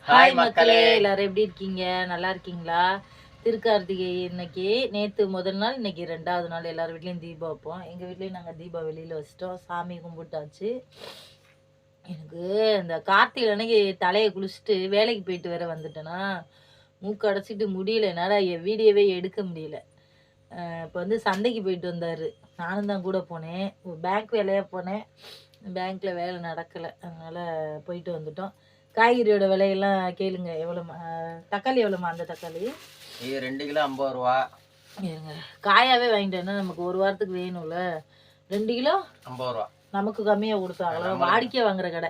Hi மக்களே, எல்லாரும் எப்படி இருக்கீங்க? நல்லா இருக்கீங்களா? திருக்கார்த்திகை இன்னைக்கு, நேற்று முதல் நாள், இன்னைக்கு 2வது நாள். எல்லார் வீட்லேயும் தீபம் வைப்போம். எங்கள் வீட்லேயும் நாங்கள் தீபம் வெளியில் வச்சிட்டோம். சாமி கும்பிட்டாச்சு. எனக்கு இந்த கார்த்திகை அன்னைக்கு தலையை குளிச்சுட்டு வேலைக்கு போயிட்டு வேற வந்துட்டேன்னா, மூக்கு அடைச்சிட்டு முடியல. என்னால் வீடியோவே எடுக்க முடியல. இப்போ வந்து சந்தைக்கு போயிட்டு வந்தார். நானும் தான் கூட போனேன். பேங்க் வேலையாக போனேன். பேங்க்கில் வேலை நடக்கலை, அதனால் போயிட்டு வந்துட்டோம். காய்கறியோட விலையெல்லாம் கேளுங்க. எவ்வளோமா? தக்காளி எவ்வளோமா? அந்த தக்காளி இது 2 கிலோ 50 ரூபா. காயாவே வாங்கிட்டேன்னா நமக்கு ஒரு வாரத்துக்கு வேணும்ல. 2 கிலோ 50 ரூபா நமக்கு கம்மியாக கொடுத்தாங்களோ. வாடிக்கை வாங்குற கடை.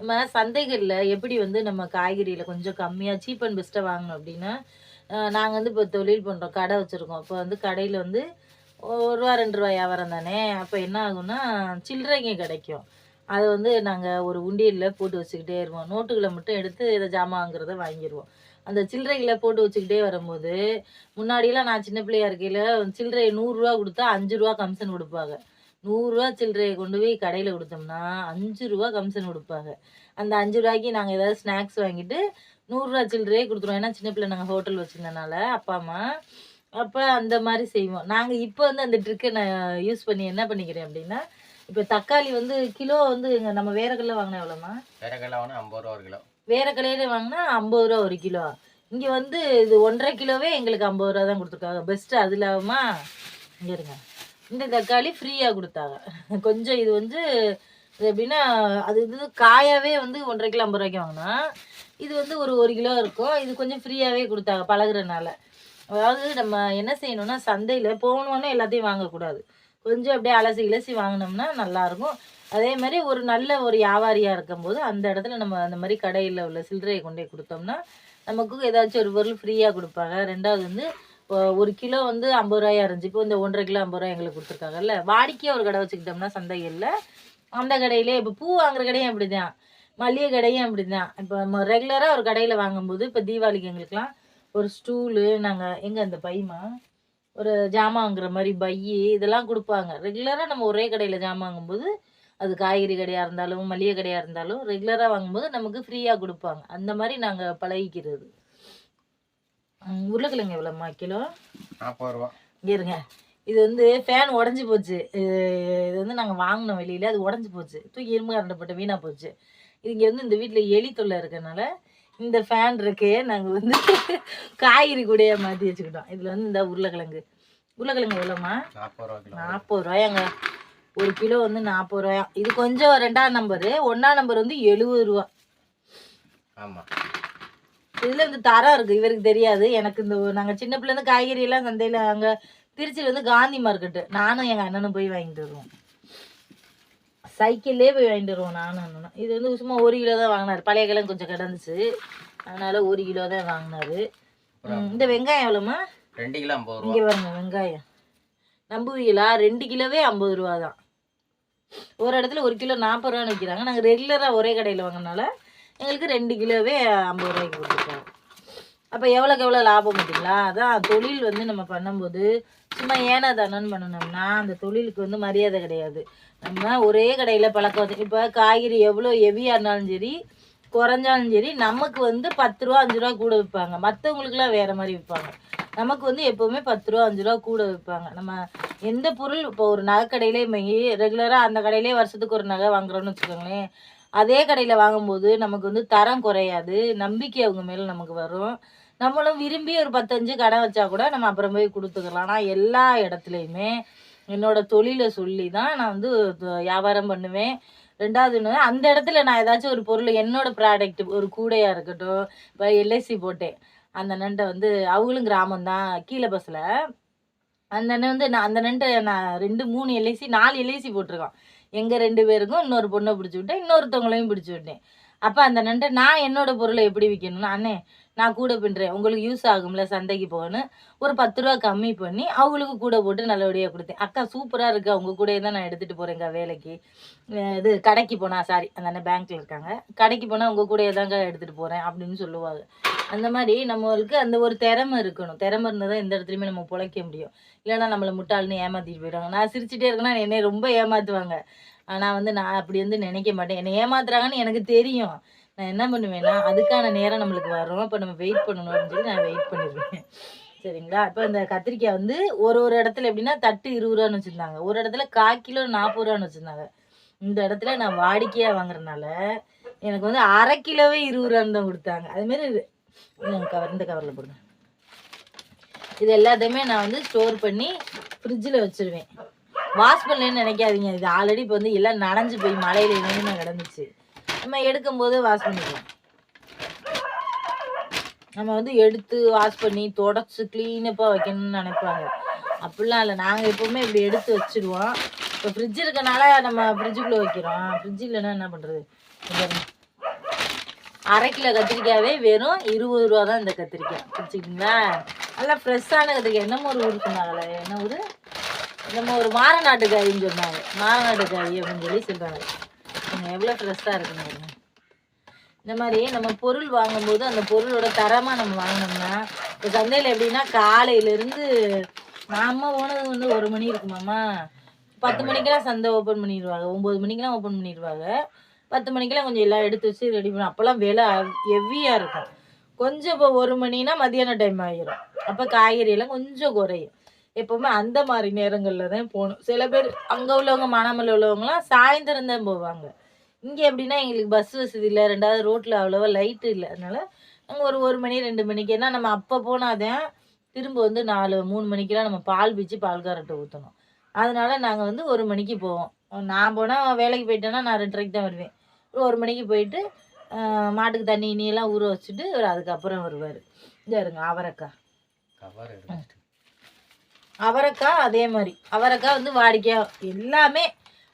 நம்ம சந்தைகளில் எப்படி வந்து நம்ம காய்கறியில் கொஞ்சம் கம்மியாக சீப் அண்ட் பெஸ்ட்டாக வாங்கணும் அப்படின்னா, நாங்கள் வந்து இப்போ தொழில் பண்ணுறோம், கடை வச்சுருக்கோம். இப்போ வந்து கடையில் வந்து ரூபா 2 ரூபா வியாபாரம் தானே. அப்போ என்ன ஆகும்னா சில்லறைங்க கிடைக்கும். அதை வந்து நாங்கள் ஒரு உண்டியலில் போட்டு வச்சுக்கிட்டே இருவோம். நோட்டுகளை மட்டும் எடுத்து இதை ஜாமான் வாங்குறத வாங்கிடுவோம். அந்த சில்லறைகளை போட்டு வச்சுக்கிட்டே வரும்போது, முன்னாடியெல்லாம் நான் சின்ன பிள்ளையா இருக்கையில் சில்லறை 100 ரூபா கொடுத்தா 5 ரூபா கமிஷன் கொடுப்பாங்க. 100 ரூபா சில்லறையை கொண்டு போய் கடையில் கொடுத்தோம்னா 5 ரூபா கமிஷன் கொடுப்பாங்க. அந்த 5 ரூபாய்க்கு நாங்கள் ஏதாவது ஸ்நாக்ஸ் வாங்கிட்டு 100 ரூபா சில்லறையே கொடுத்துருவோம். ஏன்னா சின்ன பிள்ளை நாங்கள் ஹோட்டல் வச்சுருந்தனால அப்பா அம்மா. அப்போ அந்த மாதிரி செய்வோம். நாங்கள் இப்போ வந்து அந்த ட்ரிக்கை நான் யூஸ் பண்ணி என்ன பண்ணிக்கிறேன் அப்படின்னா, இப்போ தக்காளி வந்து கிலோ வந்து நம்ம வேற கடையில் வாங்கினா எவ்வளோமா? வேற கடையில் வாங்கினா 50 ரூபா ஒரு கிலோ. வேற கடையில வாங்கினா 50 ரூபா ஒரு கிலோ. இங்கே வந்து இது 1.5 கிலோவே எங்களுக்கு 50 ரூபா தான் கொடுத்துருக்காங்க. பெஸ்ட்டு அது இல்லாமா இங்கே இருங்க, இந்த தக்காளி ஃப்ரீயாக கொடுத்தாங்க. கொஞ்சம் இது வந்து இது எப்படின்னா, அது இது காயாவே வந்து 1.5 கிலோ 50 ரூபாய்க்கு வாங்கினா, இது வந்து ஒரு கிலோ இருக்கும். இது கொஞ்சம் ஃப்ரீயாகவே கொடுத்தாங்க பழகுறனால. அதாவது நம்ம என்ன செய்யணும்னா, சந்தையில் போகணுன்னே எல்லாத்தையும் வாங்கக்கூடாது. கொஞ்சம் அப்படியே அலசி இலசி வாங்கினோம்னா நல்லாயிருக்கும். அதே மாதிரி ஒரு நல்ல ஒரு வியாபாரியாக இருக்கும்போது அந்த இடத்துல நம்ம அந்த மாதிரி கடையில் உள்ள சில்லறையை கொண்டு போய் கொடுத்தோம்னா நமக்கு ஏதாச்சும் ஒரு பொருள் ஃப்ரீயாக கொடுப்பாங்க. 2வது வந்து ஒரு கிலோ வந்து 50 ரூபாயா இருந்துச்சு. இப்போ இந்த 1.5 கிலோ 50 ரூபாய் எங்களுக்கு கொடுத்துருக்காங்கல்ல. வாடிக்கையாக ஒரு கடை வச்சுக்கிட்டோம்னா சந்தைகளில், அந்த கடையிலே இப்போ பூ வாங்குற கடையும் அப்படி தான், மளிகை கடையும் அப்படி தான். இப்போ நம்ம ரெகுலராக ஒரு கடையில் வாங்கும்போது, இப்போ தீபாவளிக்கு எங்களுக்குலாம் ஒரு ஸ்டூலு, நாங்கள் எங்கே அந்த பைமா ஒரு ஜாமான் வாங்குற மாதிரி பையி இதெல்லாம் கொடுப்பாங்க. ரெகுலராக நம்ம ஒரே கடையில் ஜாமான் வாங்கும்போது, அது காய்கறி கடையாக இருந்தாலும் மளிகை கடையாக இருந்தாலும் ரெகுலராக வாங்கும்போது நமக்கு ஃப்ரீயாக கொடுப்பாங்க. அந்த மாதிரி நாங்கள் பழகிக்கிறது. உருளைக்கிழங்கு எவ்வளோம்மா கிலோ? 40 ரூபா. இங்கே இருங்க, இது வந்து ஃபேன் உடஞ்சி போச்சு. இது வந்து நாங்கள் வாங்கினோம் வெளியில், அது உடஞ்சி போச்சு. தூக்கி இரும்பு கரண்டப்பட்ட வீணாக போச்சு. இது இங்கே வந்து இந்த வீட்டில் எலி தொல்லை இருக்கனால இந்த ஃபேன் இருக்கே நாங்கள் வந்து காய்கறி கூடையே மாற்றி வச்சுக்கிட்டோம். இதில் வந்து இந்த உருளைக்கிழங்கு எவ்வளோம்மா? 40 ரூபா கிலோ. 40 ரூபாயாங்க. ஒரு கிலோ வந்து 40 ரூபாயா. இது கொஞ்சம் 2ஆம் நம்பரு. 1ஆம் நம்பர் வந்து 70 ரூபா. ஆமாம். இதில் இந்த தரம் இருக்குது, இவருக்கு தெரியாது. எனக்கு இந்த நாங்கள் சின்ன பிள்ளைலேருந்து காய்கறியெல்லாம் சந்தையில் அங்கே திருச்சியில் வந்து காந்தி மார்க்கெட்டு, நானும் எங்கள் அண்ணனும் போய் வாங்கிட்டு வருவோம். சைக்கிள்லேயே போய் வாங்கிட்டு வருவோம் நானும் அண்ணனும். இது வந்து சும்மா 1 கிலோ தான் வாங்கினார். பழைய கிழங்கு கொஞ்சம் கிடந்துச்சு, அதனால் 1 கிலோ தான் வாங்கினார். இந்த வெங்காயம் எவ்வளோம்மா? 2 கிலோ 50 ரூபா. இங்கே பாருங்க வெங்காயம், நம்புவீங்களா? 2 கிலோவே 50 ரூபா தான். ஒரு இடத்துல 1 கிலோ 40 ரூபான்னு விற்கிறாங்க. நாங்கள் ரெகுலராக ஒரே கடையில் வாங்கினால எங்களுக்கு 2 கிலோவே 50 ரூபாய்க்கு கொடுத்துருக்காங்க. அப்போ எவ்வளோக்கு எவ்வளோ லாபம் பார்த்தீங்களா? அதான் தொழில் வந்து நம்ம பண்ணும்போது சும்மா ஏனா தானோன்னு பண்ணணும்னா அந்த தொழிலுக்கு வந்து மரியாதை கிடையாது. நம்ம ஒரே கடையில் பழக்கம் வந்து, இப்போ காய்கறி எவ்வளோ ஹெவியாக இருந்தாலும் சரி குறைஞ்சாலும் சரி நமக்கு வந்து 10 ரூபா 5 ரூபா கூட விற்பாங்க. மற்றவங்களுக்குலாம் வேறு மாதிரி விற்பாங்க. நமக்கு வந்து எப்போவுமே 10 ரூபா 5 ரூபா கூட விற்பாங்க. நம்ம எந்த பொருள் இப்போ ஒரு நகைக்கடையிலே ரெகுலராக அந்த கடையிலே வருஷத்துக்கு ஒரு நகை வாங்குறோன்னு வச்சுக்கோங்களேன், அதே கடையில் வாங்கும்போது நமக்கு வந்து தரம் குறையாது, நம்பிக்கை அவங்க மேலே நமக்கு வரும். நம்மளும் விரும்பி ஒரு 10-5 கடை வச்சா கூட நம்ம அப்புறம் போய் கொடுத்துக்கலாம். ஆனால் எல்லா இடத்துலையுமே என்னோட தொழிலை சொல்லி தான் நான் வந்து வியாபாரம் பண்ணுவேன். 2வது அந்த இடத்துல நான் ஏதாச்சும் ஒரு பொருள் என்னோட ப்ராடக்ட் ஒரு கூடையாக இருக்கட்டும், இப்போ எல்ஐசி போட்டேன். அந்த அண்ணன்ட்ட வந்து அவங்களும் கிராமம் தான், கீழே பஸ்ஸில். அந்த அண்ணன் வந்து நான் அந்த அண்ணன்ட்ட நான் 2 3 எல்ஐசி 4 எல்ஐசி போட்டிருக்கான். எங்கள் 2 பேருக்கும் இன்னொரு பொண்ணை பிடிச்சி விட்டேன், இன்னொருத்தவங்களையும் பிடிச்சி விட்டேன். அப்போ அந்த அண்ணன்ட்ட நான் என்னோட பொருளை எப்படி விற்கணும்னா, அண்ணே நான் கூட பின்னுறேன், உங்களுக்கு யூஸ் ஆகும்ல சந்தைக்கு போகணும், ஒரு 10 ரூபா கம்மி பண்ணி அவங்களுக்கு கூட போட்டு நல்லபடியாக கொடுத்தேன். அக்கா சூப்பராக இருக்குது, அவங்க கூடயே தான் நான் எடுத்துகிட்டு போகிறேங்க வேலைக்கு. இது கடைக்கு போனால், சாரி அந்த அண்ணன் பேங்க்கில் இருக்காங்க, கடைக்கு போனால் உங்கள் கூடயே தாங்க எடுத்துகிட்டு போகிறேன் அப்படின்னு சொல்லுவாங்க. அந்த மாதிரி நம்மளுக்கு அந்த ஒரு திறமை இருக்கணும். திறமை இருந்தால் தான் எந்த இடத்துலையுமே நம்ம பிழைக்க முடியும். இல்லைன்னா நம்மளை முட்டாள்னு ஏமாற்றிட்டு போயிடுவாங்க. நான் சிரிச்சுட்டே இருக்கேன்னா என்னை ரொம்ப ஏமாற்றுவாங்க. ஆனால் வந்து நான் அப்படி வந்து நினைக்க மாட்டேன். என்னை ஏமாத்துறாங்கன்னு எனக்கு தெரியும். நான் என்ன பண்ணுவேன்னா அதுக்கான நேரம் நம்மளுக்கு வரும், இப்போ நம்ம வெயிட் பண்ணணும் அப்படின்னு சொல்லி நான் வெயிட் பண்ணிடுவேன். சரிங்களா? இப்போ இந்த கத்திரிக்காய் வந்து ஒரு ஒரு இடத்துல எப்படின்னா தட்டு 20 ரூபான்னு வச்சுருந்தாங்க, ஒரு இடத்துல 1/4 கிலோ 40 ரூபான்னு வச்சுருந்தாங்க. இந்த இடத்துல நான் வாடிக்கையாக வாங்குறதுனால எனக்கு வந்து 1/2 கிலோவே 20 ரூபான்னு தான் கொடுத்தாங்க. அதுமாரி கவர் இந்த கவரில் போடுங்க. இது எல்லாத்தையுமே நான் வந்து ஸ்டோர் பண்ணி ஃப்ரிட்ஜில் வச்சுருவேன். வாஷ் பண்ணலன்னு நினைக்காதீங்க, இது ஆல்ரெடி இப்போ வந்து எல்லாம் நனைஞ்சு போய் மழையில் இணையுமே கிடந்துச்சு. நம்ம எடுக்கும்போது வாஷ் பண்ணிக்கலாம். நம்ம வந்து எடுத்து வாஷ் பண்ணி தொடச்சி க்ளீனப்பாக வைக்கணும்னு நினைப்பாங்க. அப்படிலாம் இல்லை, நாங்கள் எப்போவுமே இப்படி எடுத்து வச்சுடுவோம். இப்போ ஃப்ரிட்ஜ் இருக்கனால நம்ம ஃப்ரிட்ஜுக்குள்ளே வைக்கிறோம். ஃப்ரிட்ஜ் இல்லைன்னா என்ன பண்ணுறது? 1/2 கிலோ கத்திரிக்காவே வெறும் 20 ரூபா தான் இந்த கத்திரிக்காய். பிடிச்சிக்கிங்களா? நல்லா ஃப்ரெஷ்ஷான கத்திரிக்காய். என்னமோ ஒரு ஊர் சொன்னாங்களே, என்ன ஊர்? நம்ம ஒரு மாரநாட்டுக்காயின்னு சொன்னாங்க. மாரநாட்டுக்காய் அப்படின்னு சொல்லி சொல்கிறாங்க. எவ்வளோ ஃப்ரெஷ்ஷாக இருக்குங்க. இந்த மாதிரி நம்ம பொருள் வாங்கும்போது அந்த பொருளோட தரமாக நம்ம வாங்கினோம்னா, இப்போ சந்தையில் எப்படின்னா காலையிலேருந்து நாம் போனது வந்து 1 மணி இருக்குமாம்மா, 10 மணிக்கெல்லாம் சந்தை ஓப்பன் பண்ணிடுவாங்க, 9 மணிக்கெல்லாம் ஓப்பன் பண்ணிடுவாங்க. 10 மணிக்கெல்லாம் கொஞ்சம் எல்லாம் எடுத்து வச்சு ரெடி பண்ணி, அப்போல்லாம் விலை ஹெவியாக இருக்கும். கொஞ்சம் இப்போ 1 மணினா மதியான டைம் ஆகிரும். அப்போ காய்கறியெல்லாம் கொஞ்சம் குறையும். எப்போவுமே அந்த மாதிரி நேரங்களில் தான் போகணும். சில பேர் அங்கே உள்ளவங்க மானாமலை உள்ளவங்களாம் சாயந்தரம் தான் போவாங்க. இங்கே எப்படின்னா எங்களுக்கு பஸ் வசதி இல்லை, 2வது ரோட்டில் அவ்வளோவா லைட்டு இல்லை. அதனால் நாங்கள் ஒரு 1 மணி 2 மணிக்கு, ஏன்னா நம்ம அப்போ போனாதான் திரும்ப வந்து 4 3 மணிக்கெலாம் நம்ம பால் பீச்சு பால்காரட்டை ஊற்றணும். அதனால் நாங்கள் வந்து 1 மணிக்கு போவோம். நான் போனால் வேலைக்கு போயிட்டேன்னா நான் 2:30க்கு தான் வருவேன். 1 மணிக்கு போயிட்டு மாட்டுக்கு தண்ணி இனியெல்லாம் ஊற வச்சுட்டு அதுக்கப்புறம் வருவார். இந்த இருங்க அவரைக்காய். அவரைக்காய் அதே மாதிரி அவரைக்காய் வந்து வாடிக்கையாக எல்லாமே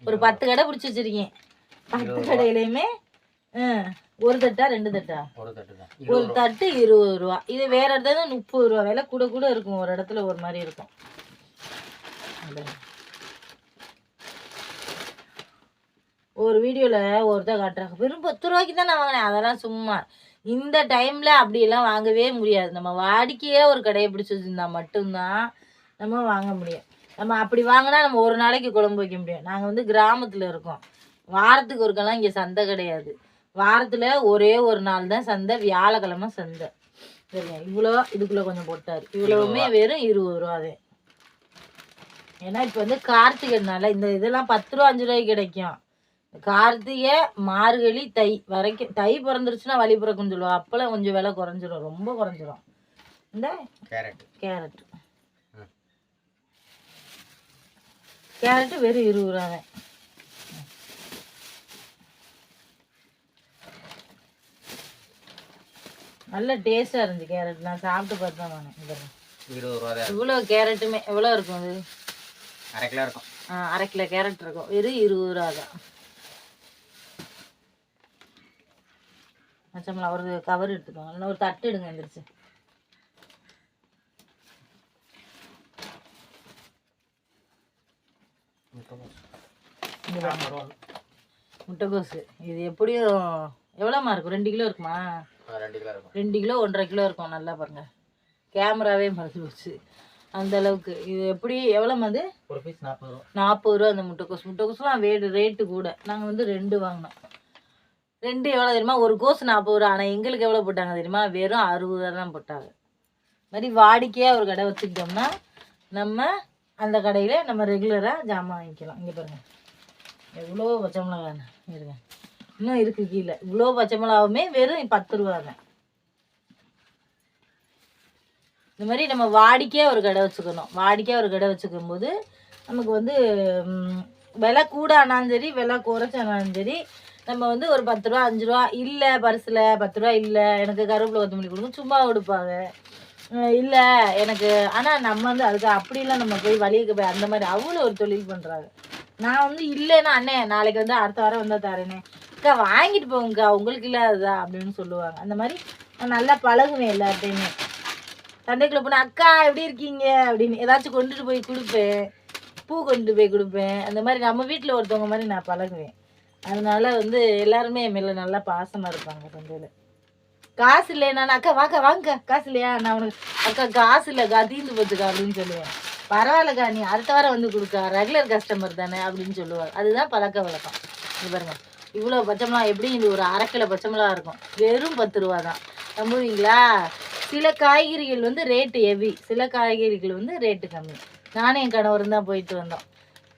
ஒரு 10 கடை பிடிச்சி வச்சுருக்கேன். 10 கடையிலையுமே ஒரு தட்டா 2 தட்டா? ஒரு தட்டு 20 ரூபா. இது வேற இடத்துல 30 ரூபா. விலை கூட கூட இருக்கும், ஒரு இடத்துல ஒரு மாதிரி இருக்கும். ஒரு வீடியோவில் ஒருத்தர் காட்டுறாங்க, வெறும் 10 ரூபாய்க்கு தான் நான் வாங்கினேன். அதெல்லாம் சும்மா. இந்த டைமில் அப்படியெல்லாம் வாங்கவே முடியாது. நம்ம வாடிக்கையாக ஒரு கடையை பிடிச்சி வச்சுருந்தா மட்டும்தான் நம்ம வாங்க முடியும். நம்ம அப்படி வாங்கினா நம்ம ஒரு நாளைக்கு குழம்பு வைக்க முடியும். நாங்கள் வந்து கிராமத்தில் இருக்கோம். வாரத்துக்கு ஒருக்கெல்லாம் இங்கே சந்தை கிடையாது. வாரத்தில் ஒரே ஒரு நாள் தான் சந்தை, வியாழக்கிழமை சந்தை. சரிங்க, இவ்வளோ இதுக்குள்ளே கொஞ்சம் போட்டார். இவ்வளவுமே வெறும் 20 ரூபாதே. ஏன்னா இப்போ வந்து கார்த்திகைனால இந்த இதெல்லாம் 10 ரூபா 5 ரூபாய்க்கு கிடைக்கும். கார்த்திகை மார்கழி தை வரைக்கும், தை பிறந்துருச்சுன்னா வழி பிறக்குன்னு சொல்லுவோம். அப்போல்லாம் கொஞ்சம் விலை குறைஞ்சிரும், ரொம்ப குறைஞ்சிரும். இந்த கேரட் வெறும் 20 ரூபாதான். நல்ல டேஸ்ட்டாக இருந்துச்சு கேரட். நான் சாப்பிட்டு பார்த்தா வாங்கினேன். இவ்வளோ கேரட்டுமே எவ்வளோ இருக்கும்? அது 1/2 கிலோ இருக்கும். 1/2 கிலோ கேரட் இருக்கும். வெறும் 20 ரூபா தான். மச்சம்ல ஒரு கவர் எடுத்துக்கோங்க, இல்லைன்னா ஒரு தட்டு எடுங்க. வந்துருச்சு. முட்டைக்கோசு இது எப்படியும் எவ்வளோமா இருக்கும்? 2 கிலோ இருக்குமா? 2 கிலோ 1.5 கிலோ இருக்கும். நல்லா பாருங்க, கேமராவே மறந்து போச்சு அந்த அளவுக்கு. இது எப்படி எவ்வளோமா? அது ஒரு பீஸ் 40 ரூபா. 40 ரூபா அந்த முட்டைக்கோசுலாம் ரேட்டு கூட. நாங்கள் வந்து 2 வாங்கினோம். 2 எவ்வளோ தெரியுமா? ஒரு கோஸ் 40 ரூபா. ஆனால் எங்களுக்கு எவ்வளோ போட்டாங்க தெரியுமா? வெறும் 60 ரூபா தான் போட்டாங்க. மாதிரி வாடிக்கையாக ஒரு கடை வச்சுக்கிட்டோம்னா நம்ம அந்த கடையில் நம்ம ரெகுலராக ஜாமான் வாங்கிக்கலாம். இங்கே பாருங்கள் எவ்வளோ பச்சை மிளகா இருங்க, இன்னும் இருக்குது கீழே. இவ்வளோ பச்சை மிளகாவுமே வெறும் 10 ரூபா தான். இந்த மாதிரி நம்ம வாடிக்கையாக ஒரு கடை வச்சுக்கணும். வாடிக்கையாக ஒரு கடை வச்சுக்கும் போது நமக்கு வந்து விலை கூட ஆனாலும் சரி, விலை குறைச்சானாலும் சரி, நம்ம வந்து ஒரு 10 ரூபா 5 ரூபா இல்லை பரிசில் 10 ரூபா இல்லை எனக்கு கருவேப்பிலை கொத்தமல்லி கொடுங்க சும்மா கொடுப்பாங்க, இல்லை எனக்கு. ஆனால் நம்ம வந்து அதுக்கு அப்படிலாம் நம்ம போய் வழிக்கு போய் அந்த மாதிரி அவ்வளோ ஒரு தொழில் பண்ணுறாங்க. நான் வந்து இல்லைன்னா அண்ணே நாளைக்கு வந்து அடுத்த வாரம் வந்தால் தரேனே, அக்கா வாங்கிட்டு போங்கக்கா உங்களுக்கு இல்லாததா அப்படின்னு சொல்லுவாங்க. அந்த மாதிரி நான் நல்லா பழகுவேன் எல்லார்ட்டையுமே. சண்டைக்குள்ளே போனால் அக்கா எப்படி இருக்கீங்க அப்படின்னு ஏதாச்சும் கொண்டுட்டு போய் கொடுப்பேன், பூ கொண்டு போய் கொடுப்பேன். அந்த மாதிரி நம்ம வீட்டில் ஒருத்தவங்க மாதிரி நான் பழகுவேன். அதனால வந்து எல்லாருமே என் மேலே நல்லா பாசமாக இருப்பாங்க. சந்தையில் காசு இல்லைன்னா அக்கா வாங்க காசு இல்லையா, நான் உனக்கு அக்கா காசு இல்லைக்கா தீர்ந்து போச்சுக்கா அப்படின்னு சொல்லுவேன். பரவாயில்லக்கா நீ அடுத்த வாரம் வந்து கொடுக்கா, ரெகுலர் கஸ்டமர் தானே அப்படின்னு சொல்லுவார். அதுதான் பழக்க வழக்கம். இது பாருங்க, இவ்வளோ பச்சை மிளகா எப்படி இது ஒரு 1/2 கிலோ பச்சை மிளகா இருக்கும், வெறும் 10 ரூபா தான். நம்புவீங்களா? சில காய்கறிகள் வந்து ரேட்டு ஹெவி, சில காய்கறிகள் வந்து ரேட்டு கம்மி. நானும் என் கணவரும் தான் போயிட்டு வந்தோம்.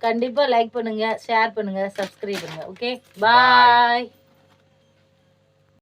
கண்டிப்பாக லைக் பண்ணுங்கள், ஷேர் பண்ணுங்கள், சப்ஸ்கிரைப் பண்ணுங்கள். ஓகே, பாய்.